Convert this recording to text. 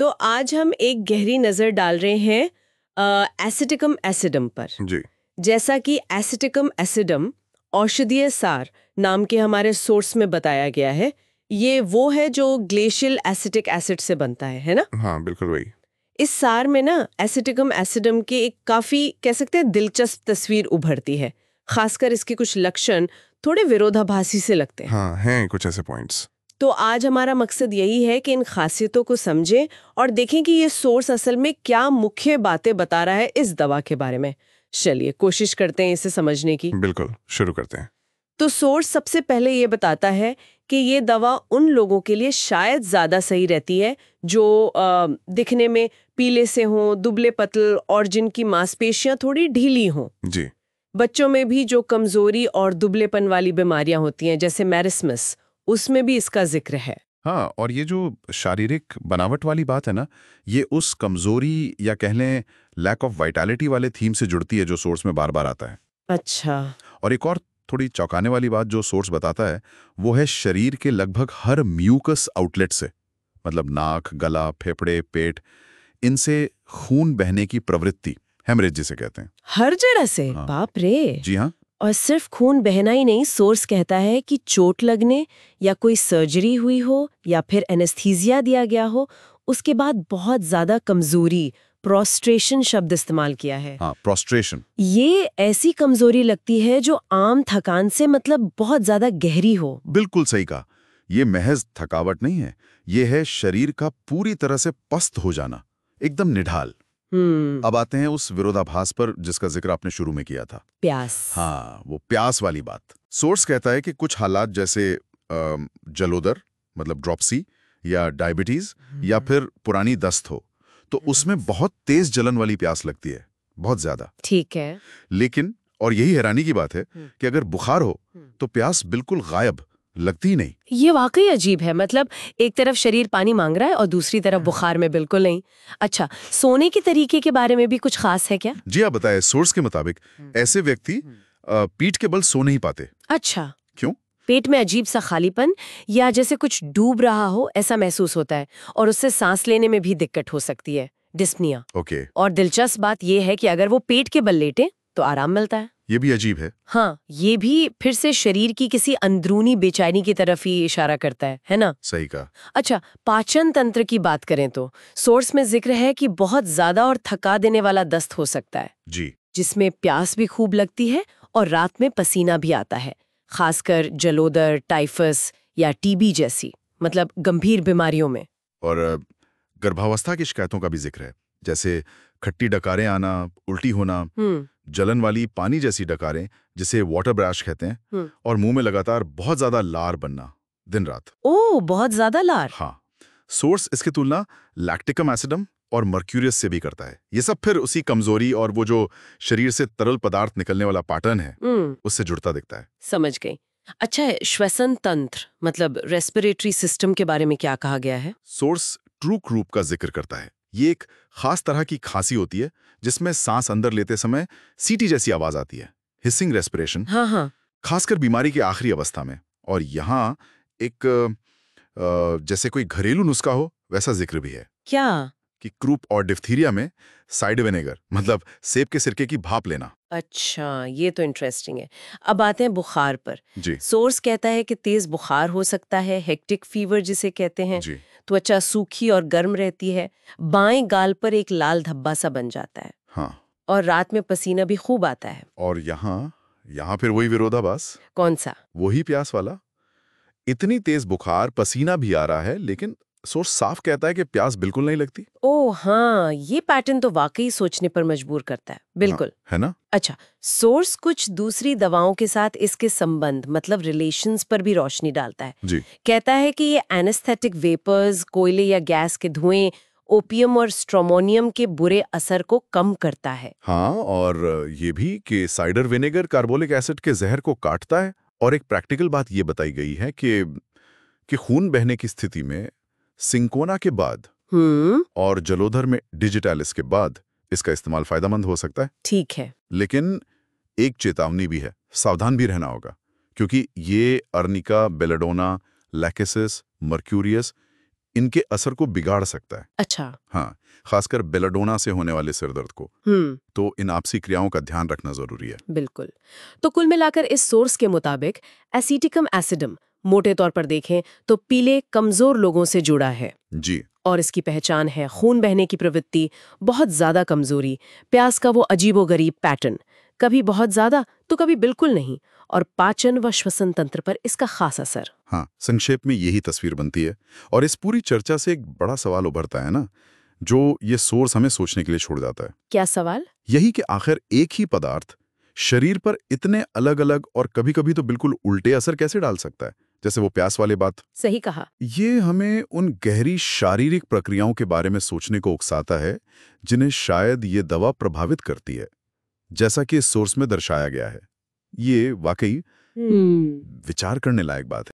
तो आज हम एक गहरी नज़र डाल रहे हैं एसिटिकम एसिडम पर। जी। जैसा कि एसिटिकम एसिडम औषधीय सार नाम के हमारे सोर्स में बताया गया है, ये वो है जो ग्लेशियल एसिटिक एसिड से बनता है ना? हाँ, बिल्कुल वही। इस सार में ना एसिटिकम एसिडम के एक काफ़ी कह सकते हैं दिलचस्प तस्वीर उभरती है। खासकर इसके कुछ लक्षण थोड़े विरोधाभासी से लगते हैं। हाँ, हैं कुछ ऐसे पॉइंट्स। तो आज हमारा मकसद यही है कि इन खासियतों को समझें और देखें कि ये सोर्स असल में क्या मुख्य बातें बता रहा है इस दवा के बारे में। चलिए कोशिश करते हैं इसे समझने की। बिल्कुल, शुरू करते हैं। तो सोर्स सबसे पहले ये बताता है कि ये दवा उन लोगों के लिए शायद ज़्यादा सही रहती है जो दिखने में पीले से हों, दुबले पतले और जिनकी मांसपेशियां थोड़ी ढीली हों। जी। बच्चों में भी जो कमजोरी और दुबलेपन वाली बीमारियां होती हैं जैसे मैरिस्मस, उसमें भी इसका जिक्र है। हाँ, और ये जो शारीरिक बनावट वाली बात है ना, ये उस कमजोरी या कह लें लैक ऑफ वाइटैलिटी वाले थीम से जुड़ती है जो सोर्स में बार बार आता है। अच्छा। और एक और थोड़ी चौंकाने वाली बात जो सोर्स बताता है वो है शरीर के लगभग हर म्यूकस आउटलेट से, मतलब नाक, गला, फेफड़े, पेट, इनसे खून बहने की प्रवृत्ति, हेमरेज जिसे कहते हैं। हर जगह से? हाँ। बाप रे। जी हाँ। और सिर्फ खून बहना ही नहीं, सोर्स कहता है कि चोट लगने या कोई सर्जरी हुई हो या फिर एनेस्थीसिया दिया गया हो, उसके बाद बहुत ज्यादा कमजोरी, प्रोस्ट्रेशन शब्द इस्तेमाल किया है। हाँ, प्रोस्ट्रेशन। ये ऐसी कमजोरी लगती है जो आम थकान से मतलब बहुत ज्यादा गहरी हो। बिल्कुल सही कहा। ये महज थकावट नहीं है, ये है शरीर का पूरी तरह से पस्त हो जाना, एकदम निढाल। अब आते हैं उस विरोधाभास पर जिसका जिक्र आपने शुरू में किया था। प्यास। हाँ, वो प्यास वाली बात। सोर्स कहता है कि कुछ हालात जैसे जलोदर, मतलब ड्रॉप्सी, या डायबिटीज, या फिर पुरानी दस्त हो, तो उसमें बहुत तेज जलन वाली प्यास लगती है, बहुत ज्यादा। ठीक है। लेकिन और यही हैरानी की बात है कि अगर बुखार हो तो प्यास बिल्कुल गायब, लगती ही नहीं। ये वाकई अजीब है, मतलब एक तरफ शरीर पानी मांग रहा है और दूसरी तरफ बुखार में बिल्कुल नहीं। अच्छा, सोने के तरीके के बारे में भी कुछ खास है क्या? जी हाँ, बताए। सोर्स के मुताबिक ऐसे व्यक्ति पीठ के बल सो नहीं पाते। अच्छा। क्यों? पेट में अजीब सा खालीपन या जैसे कुछ डूब रहा हो ऐसा महसूस होता है और उससे सांस लेने में भी दिक्कत हो सकती है, डिस्पनिया। ओके। और दिलचस्प बात यह है कि अगर वो पेट के बल लेटे तो आराम मिलता है। ये भी अजीब है। हाँ, ये भी फिर से शरीर की किसी अंदरूनी बेचैनी की तरफ ही इशारा करता है ना? सही कहा। अच्छा, पाचन तंत्र की बात करें तो सोर्स में जिक्र है कि बहुत ज्यादा और थका देने वाला दस्त हो सकता है, जी। जिसमें प्यास भी खूब लगती है और रात में पसीना भी आता है, खासकर जलोदर, टाइफस या टीबी जैसी मतलब गंभीर बीमारियों में। और गर्भावस्था की शिकायतों का भी जिक्र है, जैसे खट्टी डकारें आना, उल्टी होना, जलन वाली पानी जैसी डकारें जिसे वाटर ब्रैश कहते हैं, और मुंह में लगातार बहुत ज्यादा लार बनना दिन रात। ओह, बहुत ज्यादा लार। हाँ। सोर्स इसकी तुलना लैक्टिकम एसिडम और मर्क्यूरियस से भी करता है। ये सब फिर उसी कमजोरी और वो जो शरीर से तरल पदार्थ निकलने वाला पैटर्न है उससे जुड़ता दिखता है। समझ गई। अच्छा, श्वसन तंत्र मतलब रेस्पिरेटरी सिस्टम के बारे में क्या कहा गया है? सोर्स ट्रू ग्रुप का जिक्र करता है। ये एक खास तरह की खांसी होती है जिसमें सांस अंदर लेते समय सीटी जैसी आवाज आती है, हिसिंग रेस्पिरेशन। हाँ हाँ। खासकर बीमारी की आखिरी अवस्था में। और यहाँ एक जैसे कोई घरेलू नुस्खा हो वैसा जिक्र भी है। क्या? कि क्रूप और डिफ्थीरिया में साइड विनेगर, मतलब सेब के सिरके की भाप लेना। अच्छा, ये तो इंटरेस्टिंग है। अब आते हैं बुखार पर। जी। सोर्स कहता है कि तेज बुखार हो सकता है, हेक्टिक फीवर जिसे कहते हैं। जी। त्वचा सूखी और गर्म रहती है, बाएं गाल पर एक लाल धब्बा सा बन जाता है। हाँ। और रात में पसीना भी खूब आता है। और यहाँ फिर वही विरोधाभास। कौन सा? वही प्यास वाला। इतनी तेज बुखार, पसीना भी आ रहा है, लेकिन सोर्स साफ कहता है कि प्यास बिल्कुल नहीं लगती। ओह हाँ, ये पैटर्न तो वाकई सोचने पर मजबूर करता है। बिल्कुल। हाँ, है ना? अच्छा, सोर्स कुछ दूसरी दवाओं के साथ इसके संबंध मतलब रिलेशंस पर भी रोशनी डालता है। जी। कहता है कि ये एनेस्थेटिक वेपर्स, कोयले या गैस के धुएं, ओपियम और स्ट्रोमोनियम के बुरे असर को कम करता है। हाँ, और ये भी कि साइडर विनेगर कार्बोलिक एसिड के जहर को काटता है। और एक प्रैक्टिकल बात ये बताई गई है कि खून बहने की स्थिति में सिंकोना के बाद और जलोधर में डिजिटालिस के बाद इसका इस्तेमाल फायदेमंद हो सकता है। ठीक है। लेकिन एक चेतावनी भी है, सावधान भी रहना होगा, क्योंकि ये अर्निका, बेलेडोना, लैकेसिस, मर्क्यूरियस, इनके असर को बिगाड़ सकता है। अच्छा। हाँ, खासकर बेलाडोना से होने वाले सिरदर्द को। तो इन आपसी क्रियाओं का ध्यान रखना जरूरी है। बिल्कुल। तो कुल मिलाकर इस सोर्स के मुताबिक एसीटिकम एसिडम मोटे तौर पर देखें तो पीले कमजोर लोगों से जुड़ा है जी। और इसकी पहचान है खून बहने की प्रवृत्ति, बहुत ज्यादा कमजोरी, प्यास का वो अजीबोगरीब पैटर्न, कभी बहुत ज्यादा तो कभी बिल्कुल नहीं, और पाचन व श्वसन तंत्र पर इसका खास असर। हाँ, संक्षेप में यही तस्वीर बनती है। और इस पूरी चर्चा से एक बड़ा सवाल उभरता है ना, जो ये सोर्स हमें सोचने के लिए छोड़ जाता है। क्या सवाल? यही कि आखिर एक ही पदार्थ शरीर पर इतने अलग अलग और कभी-कभी तो बिल्कुल उल्टे असर कैसे डाल सकता है, जैसे वो प्यास वाली बात। सही कहा। ये हमें उन गहरी शारीरिक प्रक्रियाओं के बारे में सोचने को उकसाता है जिन्हें शायद ये दवा प्रभावित करती है, जैसा कि इस सोर्स में दर्शाया गया है। ये वाकई विचार करने लायक बात है।